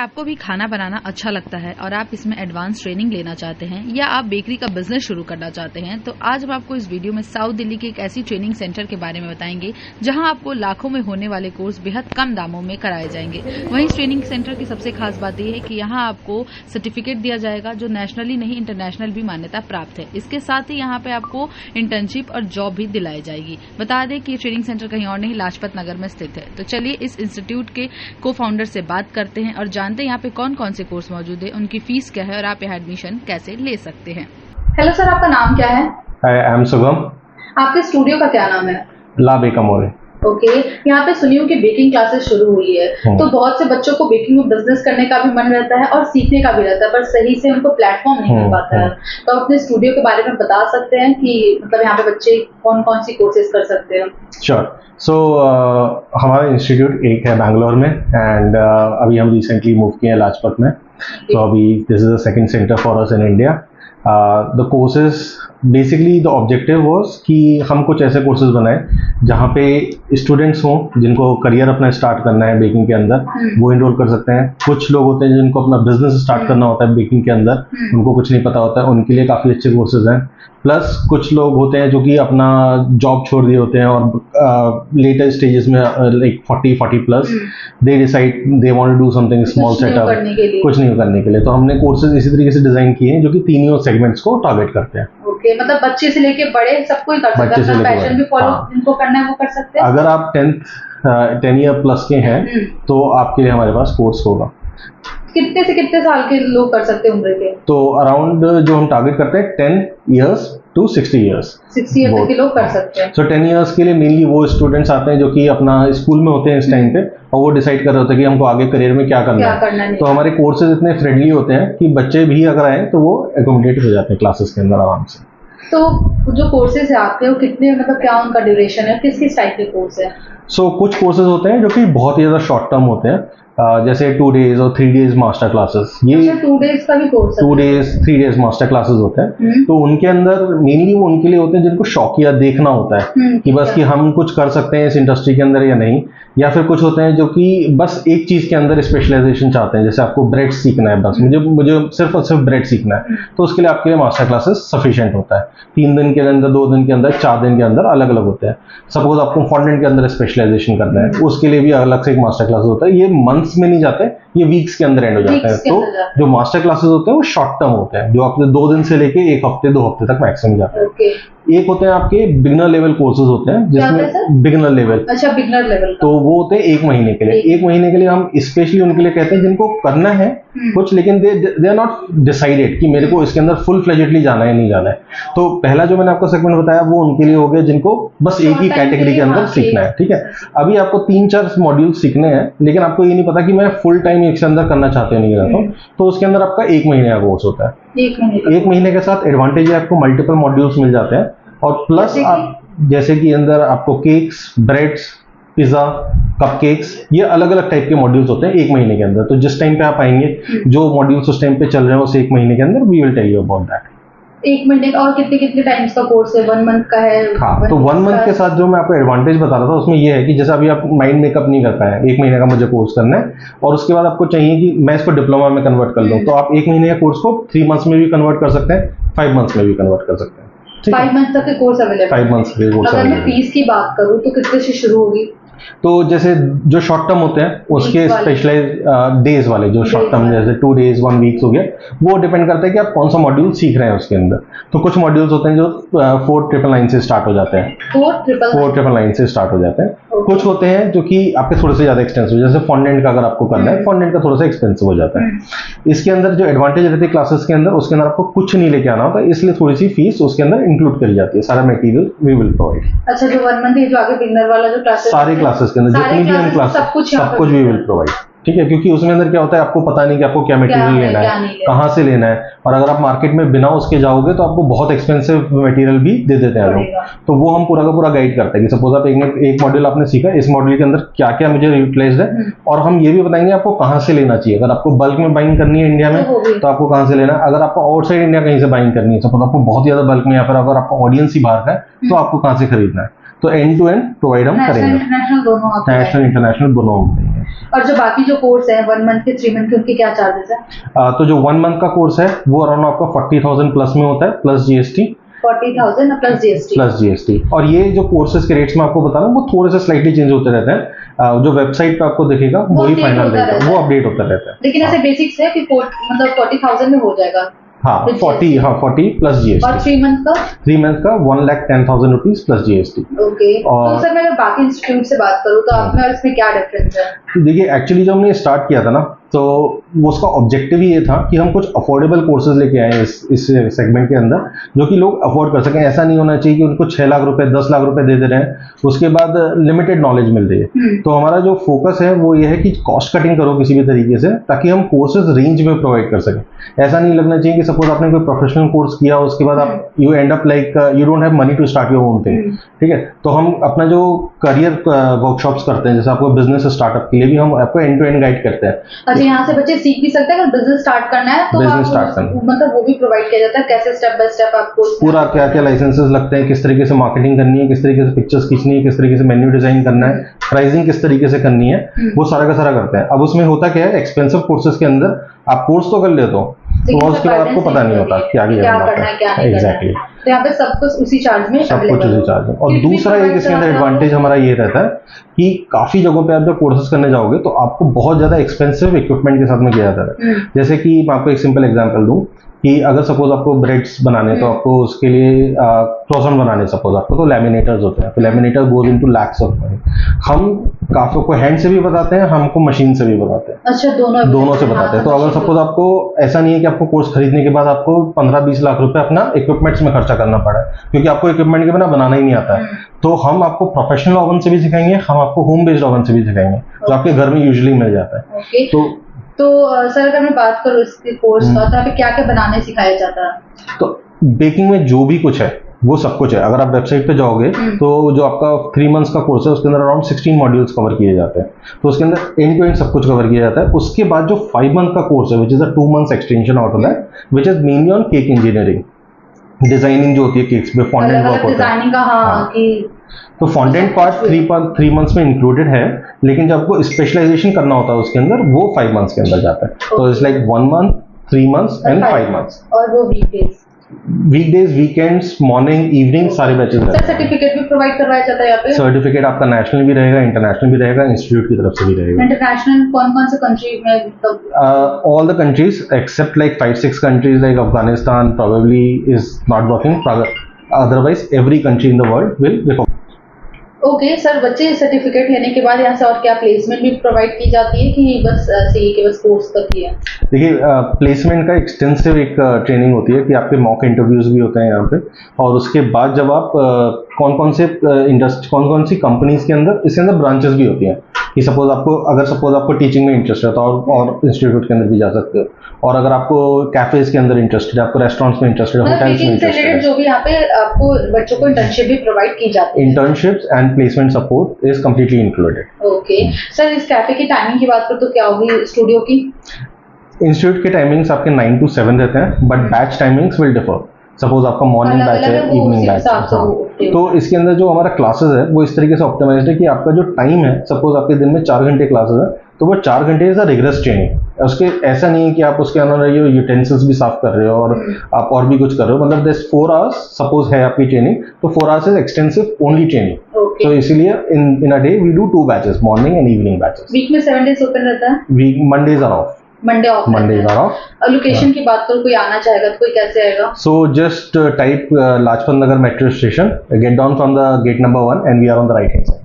आपको भी खाना बनाना अच्छा लगता है और आप इसमें एडवांस ट्रेनिंग लेना चाहते हैं या आप बेकरी का बिजनेस शुरू करना चाहते हैं तो आज हम आपको इस वीडियो में साउथ दिल्ली की एक ऐसी ट्रेनिंग सेंटर के बारे में बताएंगे जहां आपको लाखों में होने वाले कोर्स बेहद कम दामों में कराए जाएंगे। वहीं इस ट्रेनिंग सेंटर की सबसे खास बात यह है कि यहाँ आपको सर्टिफिकेट दिया जाएगा जो नेशनली नहीं इंटरनेशनल भी मान्यता प्राप्त है। इसके साथ ही यहाँ पे आपको इंटर्नशिप और जॉब भी दिलाई जाएगी। बता दें कि ये ट्रेनिंग सेंटर कहीं और नहीं लाजपत नगर में स्थित है। तो चलिए इस इंस्टीट्यूट के को फाउंडर से बात करते हैं और जानते हैं यहाँ पे कौन कौन से कोर्स मौजूद है, उनकी फीस क्या है और आप यहाँ एडमिशन कैसे ले सकते हैं। हेलो सर, आपका नाम क्या है? I am Shubham. आपके स्टूडियो का क्या नाम है? ला बेकम मोरे। ओके, यहाँ पे सुनी हूँ कि बेकिंग क्लासेस शुरू हुई है, तो बहुत से बच्चों को बेकिंग में बिजनेस करने का भी मन रहता है और सीखने का भी रहता है, पर सही से उनको प्लेटफॉर्म नहीं मिल पाता है। तो आप अपने स्टूडियो के बारे में बता सकते हैं कि मतलब यहाँ पे बच्चे कौन कौन सी कोर्सेज कर सकते हैं? श्योर। सो हमारा इंस्टीट्यूट एक है बैंगलोर में एंड अभी हम रिसेंटली मूव किए हैं लाजपत में। तो अभी this is the second centre for us in India. The courses basically the objective was कि हम कुछ ऐसे कोर्सेज बनाएं जहाँ पे स्टूडेंट्स हों जिनको करियर अपना स्टार्ट करना है बेकिंग के अंदर, वो इनरोल कर सकते हैं। कुछ लोग होते हैं जिनको अपना बिजनेस स्टार्ट करना होता है बेकिंग के अंदर, उनको कुछ नहीं पता होता है, उनके लिए काफ़ी अच्छे कोर्सेज हैं। प्लस कुछ लोग होते हैं जो कि अपना जॉब छोड़ दिए होते हैं और लेटर स्टेजेस में like 40 plus they decide they want to do something small setup, कुछ नहीं करने के लिए। तो हमने कोर्सेज इसी तरीके से डिजाइन किए हैं जो कि तीनों सेगमेंट्स को टारगेट करते हैं। ओके, मतलब बच्चे से लेके बड़े सबको ही कर सकते हैं, अपना पैशन भी फॉलो जिनको करना है वो कर सकते हैं। अगर आप 10 ईयर प्लस के हैं तो आपके लिए हमारे पास कोर्स होगा। कितने से कितने साल के लोग कर सकते हैं उम्र के? तो अराउंड जो हम टारगेट करते हैं 10 ईयर्स टू 60 ईयर्स। 60 ईयर तक के लोग कर सकते हैं। सो 10 ईयर्स के लिए मेनली वो स्टूडेंट्स आते हैं जो कि अपना स्कूल में होते हैं इस टाइम पे और वो डिसाइड कर रहे होते हैं कि हमको आगे करियर में क्या करना है। तो हमारे कोर्सेज इतने फ्रेंडली होते हैं कि बच्चे भी अगर आए तो वो एकोमोडेट हो जाते हैं क्लासेस के अंदर आराम से। तो जो कोर्सेज है आपके वो कितने, मतलब क्या उनका ड्यूरेशन है, किस किस टाइप के कोर्स है? सो कुछ कोर्सेज होते हैं जो कि बहुत ही ज़्यादा शॉर्ट टर्म होते हैं, जैसे 2 days और 3 days मास्टर क्लासेस। ये 2 days का भी कोर्स है? 2 days 3 days मास्टर क्लासेस होते हैं। तो उनके अंदर मेनली वो उनके लिए होते हैं जिनको शौकिया देखना होता है कि बस कि हम कुछ कर सकते हैं इस इंडस्ट्री के अंदर या नहीं, या फिर कुछ होते हैं जो कि बस एक चीज़ के अंदर स्पेशलाइजेशन चाहते हैं। जैसे आपको ब्रेड सीखना है, बस मुझे सिर्फ और सिर्फ ब्रेड सीखना है, तो उसके लिए आपके लिए मास्टर क्लासेस सफिशिएंट होता है। 3 दिन के अंदर, 2 दिन के अंदर, 4 दिन के अंदर अलग अलग होते हैं। सपोज आपको फॉन्डेंट के अंदर स्पेशलाइजेशन करना है, उसके लिए भी अलग से एक मास्टर क्लासेस होता है। ये मंथ्स में नहीं जाते, ये वीक्स के अंदर एंड हो जाता है। तो जो मास्टर क्लासेस होते हैं वो शॉर्ट टर्म होते हैं, जो आपके 2 दिन से लेके 1 हफ्ते 2 हफ्ते तक मैक्सिमम जाते हैं। एक होते हैं आपके बिगिनर लेवल कोर्सेज होते हैं जिसमें बिगिनर लेवल। अच्छा, बिगिनर लेवल। तो वो होते हैं 1 महीने के लिए। 1 महीने के लिए हम स्पेशली उनके लिए कहते हैं जिनको करना है कुछ, लेकिन दे आर नॉट डिसाइडेड कि मेरे को इसके अंदर फुल फ्लेजेडली जाना है नहीं जाना है। तो पहला जो मैंने आपको सेगमेंट बताया वो उनके लिए हो गया जिनको बस एक ही कैटेगरी के अंदर सीखना है। ठीक है, अभी आपको 3-4 मॉड्यूल सीखने हैं, लेकिन आपको ये नहीं पता कि मैं फुल टाइम इसके अंदर करना चाहते नहीं चाहता हूँ, तो उसके अंदर आपका 1 महीने का कोर्स होता है। 1 महीने के साथ एडवांटेज है आपको मल्टीपल मॉड्यूल्स मिल जाते हैं और प्लस आप जैसे कि अंदर आपको केक्स, ब्रेड्स, पिज्जा, कपकेक्स, ये अलग अलग टाइप के मॉड्यूल्स होते हैं 1 महीने के अंदर। तो जिस टाइम पे आप आएंगे, जो मॉड्यूल्स उस टाइम पे चल रहे हैं उस 1 महीने के अंदर we will tell you about that. 1 महीने का और कितने कितने टाइम्स का कोर्स है? 1 मंथ का है? हाँ, तो 1 मंथ के साथ जो मैं आपको एडवांटेज बता रहा था उसमें ये है कि जैसे अभी आप माइंड मेकअप नहीं कर पाए, 1 महीने का मुझे कोर्स करना है और उसके बाद आपको चाहिए कि मैं इसको डिप्लोमा में कन्वर्ट कर लूँ, तो आप 1 महीने का कोर्स को 3 मंथ्स में भी कन्वर्ट कर सकते हैं, 5 मंथ्स में भी कन्वर्ट कर सकते हैं। 5 मंथ तक के कोर्स अवेलेबल? 5 मंथ्स के कोर्स अवेलेबल। अगर मैं फीस की बात करूँ तो कितने से शुरू होगी? तो जैसे जो शॉर्ट टर्म होते हैं उसके स्पेशलाइज डेज वाले, जो शॉर्ट टर्म जैसे 2 days 1 week हो गया, वो डिपेंड करता है कि आप कौन सा मॉड्यूल सीख रहे हैं उसके अंदर। तो कुछ मॉड्यूल्स होते हैं जो 4999 से स्टार्ट हो जाते हैं, 4999 से स्टार्ट हो जाते हैं। कुछ होते हैं जो कि आपके थोड़े से ज्यादा एक्सपेंसिव, जैसे फॉन्डेंट का अगर आपको करना है, फॉन्डेंट का थोड़ा सा एक्सपेंसिव हो जाता है। इसके अंदर जो एडवांटेज रहती है क्लासेस के अंदर, उसके अंदर आपको कुछ नहीं लेके आना होता, इसलिए थोड़ी सी फीस उसके अंदर इंक्लूड करी जाती है। सारा मटेरियल वी विल प्रोवाइड। अच्छा, जो 1 मंथ जो आगे बिगिनर वाला जो क्लासेस, सारे क्लासेस के अंदर जितनी भी हम क्लासेस सब कुछ वी विल प्रोवाइड। ठीक है, क्योंकि उसमें अंदर क्या होता है आपको पता नहीं कि आपको क्या मटेरियल लेना है, कहाँ से लेना है, और अगर आप मार्केट में बिना उसके जाओगे तो आपको बहुत एक्सपेंसिव मटेरियल भी दे देते हैं लोग। तो वो हम पूरा का पूरा गाइड करते हैं कि सपोज आप एक मॉड्यूल आपने सीखा, इस मॉड्यूल के अंदर क्या क्या मुझे यूटिलाइज है, और हम ये भी बताएंगे आपको कहाँ से लेना चाहिए। अगर आपको बल्क में बाइंग करनी है इंडिया में तो आपको कहाँ से लेना है, अगर आपको आउटसाइड इंडिया कहीं से बाइंग करनी है, सपोज आपको बहुत ज्यादा बल्क में, या फिर अगर आपका ऑडियंस ही बाहर का है तो आपको कहाँ से खरीदना है। तो एंड टू एंड प्रोवाइड हम नेशनल करेंगे, इंटरनेशनल दोनों आप नेशनल इंटरनेशनल दोनों हम करेंगे। और जो बाकी जो कोर्स है 1 मंथ के 3 मंथ के, उनके क्या चार्जेस है? तो जो 1 मंथ का कोर्स है वो अराउंड आपका 40,000 प्लस में होता है, प्लस जीएसटी। 40,000 plus GST. और ये जो कोर्सेज के रेट्स मैं आपको बता रहा हूँ वो थोड़े से स्लाइटली चेंज होते रहते हैं। जो वेबसाइट पे आपको दिखेगा वही फाइनल रहेगा, वो अपडेट होता रहता है। लेकिन ऐसे बेसिक्स है कि मतलब 40,000 में हो जाएगा? हाँ 40 प्लस जीएसटी। और 3 मंथ का? 3 मंथ का 1,10,000 रुपीज प्लस जीएसटी। ओके। और तो सर मैं बाकी इंस्टीट्यूट से बात करूँ तो आप में और इसमें क्या डिफरेंस है? देखिए एक्चुअली जब हमने स्टार्ट किया था ना तो उसका ऑब्जेक्टिव ही ये था कि हम कुछ अफोर्डेबल कोर्सेज लेके आए इस सेगमेंट के अंदर, जो कि लोग अफोर्ड कर सकें। ऐसा नहीं होना चाहिए कि उनको 6 लाख रुपए 10 लाख रुपए दे रहे हैं, उसके बाद लिमिटेड नॉलेज मिल रही है। तो हमारा जो फोकस है वो ये है कि कॉस्ट कटिंग करो किसी भी तरीके से, ताकि हम कोर्सेज रेंज में प्रोवाइड कर सकें। ऐसा नहीं लगना चाहिए कि सपोज आपने कोई प्रोफेशनल कोर्स किया उसके बाद आप you end up like you don't have money to start your own thing, ठीक है। तो हम अपना जो करियर वर्कशॉप्स करते हैं, जैसे आपको बिजनेस स्टार्टअप के लिए भी हम आपको एंड टू एंड गाइड करते हैं। अच्छा, यहाँ से बच्चे सीख भी सकते हैं अगर बिजनेस स्टार्ट करना है तो बिजनेस स्टार्ट करना मतलब वो भी प्रोवाइड किया जाता है, कैसे स्टेप बाय स्टेप आपको पूरा क्या क्या लाइसेंसेस लगते हैं, किस तरीके से मार्केटिंग करनी है, किस तरीके से पिक्चर्स खींचनी है, किस तरीके से मेन्यू डिजाइन करना है, प्राइसिंग किस तरीके से करनी है, वो सारा का सारा करते हैं। अब उसमें होता क्या है, एक्सपेंसिव कोर्सेज के अंदर आप कोर्स तो कर लेते हो तो उसके बाद आपको पता नहीं होता कि आगे क्या करना है। एग्जैक्टली। तो यहाँ पे सब कुछ उसी चार्ज में, सब कुछ उसी चार्ज में। और दूसरा एक इसके अंदर एडवांटेज हमारा ये रहता है कि काफी जगहों पे आप जब कोर्सेज करने जाओगे तो आपको बहुत ज्यादा एक्सपेंसिव इक्विपमेंट के साथ में किया जाता है। जैसे कि मैं आपको एक सिंपल एग्जांपल दूं कि अगर सपोज आपको ब्रेड्स बनाने तो आपको उसके लिए क्रोसेंट बनाने सपोज आपको, तो लैमिनेटर्स होते हैं, तो laminator goes into lakhs of money. हम काफी को हैंड से भी बताते हैं, हमको मशीन से भी बताते हैं। अच्छा, दोनों से बताते हैं। तो अगर सपोज आपको ऐसा नहीं है कि आपको कोर्स खरीदने के बाद आपको 15-20 लाख रुपए अपना इक्विपमेंट्स में खर्चा करना पड़ा है, क्योंकि आपको इक्विपमेंट के बिना बनाना ही नहीं आता है, तो हम आपको प्रोफेशनल ओवन से भी सिखाएंगे, हम आपको होम बेस्ड ओवन से भी सिखाएंगे, जो आपके घर में यूजुअली मिल जाता है। तो सर अगर मैं बात करूँ इसके कोर्स का, तो यहाँ पे क्या क्या बनाने सिखाया जाता है? तो बेकिंग में जो भी कुछ है वो सब कुछ है। अगर आप वेबसाइट पे जाओगे तो जो आपका 3 मंथ्स का कोर्स है उसके अंदर अराउंड 16 मॉड्यूल्स कवर किए जाते हैं, तो उसके अंदर एंड टू एंड सब कुछ कवर किया जाता है। उसके बाद जो 5 मंथ का कोर्स है which is a 2 months extension out of that, which is mainly on cake engineering, designing जो होती है केक्स पे, फॉन्डेंट वर्क होता है। तो फॉन्डेंट पार्ट 3 मंथ्स में इंक्लूडेड है, लेकिन जब आपको स्पेशलाइजेशन करना होता है उसके अंदर वो 5 मंथ्स के अंदर जाता है। तो it's like 1 month, 3 months and 5 months. और वो वीकडेज, वीकेंड्स, मॉर्निंग, इवनिंग सारे बैचेस रहते हैं। सर्टिफिकेट भी प्रोवाइड करवाया जाता है यहाँ पे? सर्टिफिकेट आपका नेशनल भी रहेगा, इंटरनेशनल भी रहेगा, इंस्टीट्यूट की तरफ से भी रहेगा। इंटरनेशनल कौन-कौन से कंट्री में? All the countries except like 5-6 countries like Afghanistan probably is not working, otherwise every country in the world will recognize। Okay sir, बच्चे सर्टिफिकेट लेने के बाद यहाँ से और क्या प्लेसमेंट भी प्रोवाइड की जाती है कि बस ऐसे ही कि बस कोर्स तक ही है? देखिए प्लेसमेंट का एक्सटेंसिव एक ट्रेनिंग होती है कि आपके मॉक इंटरव्यूज भी होते हैं यहाँ पे, और उसके बाद जब आप कौन कौन सी कंपनीज के अंदर, इसके अंदर ब्रांचेस भी होती हैं कि सपोज आपको टीचिंग में इंटरेस्ट है तो और इंस्टीट्यूट के अंदर भी जा सकते हो, और अगर आपको कैफेज के अंदर इंटरेस्टेड है, आपको रेस्टोरेंट्स में इंटरेस्टेड है, होटल्स में इंटरेस्टेड है, जो भी यहाँ पे आपको बच्चों को इंटर्नशिप भी प्रोवाइड की जाती है। Internships and placement support is completely included. Okay sir, इस कैफे की टाइमिंग की बात करूँ तो क्या होगी स्टूडियो की? इंस्टीट्यूट के टाइमिंग्स आपके 9 to 7 रहते हैं, but batch timings will differ. Suppose आपका मॉर्निंग बैच है, इवनिंग बैच है, तो इसके अंदर जो हमारा क्लासेस है वो इस तरीके से ऑप्टिमाइज्ड है कि आपका जो टाइम है, सपोज आपके दिन में 4 घंटे क्लासेस है तो वो 4 घंटे इज अ रिगरस ट्रेनिंग। उसके ऐसा नहीं है कि आप उसके अंदर यूटेंसिल्स भी साफ कर रहे हो और आप और भी कुछ कर रहे हो, मतलब दिस 4 hours सपोज है आपकी ट्रेनिंग, तो 4 hours is extensive only training. तो इसीलिए in a day we do 2 batches, morning and evening batches. Week में 7 days ओपन रहता है? Week Mondays are off. Mondays are off. Location की बात करो, कोई आना चाहेगा तो कोई कैसे आएगा? So just type Lajpat Nagar metro station, get down from the gate number 1 and we are on the right hand side.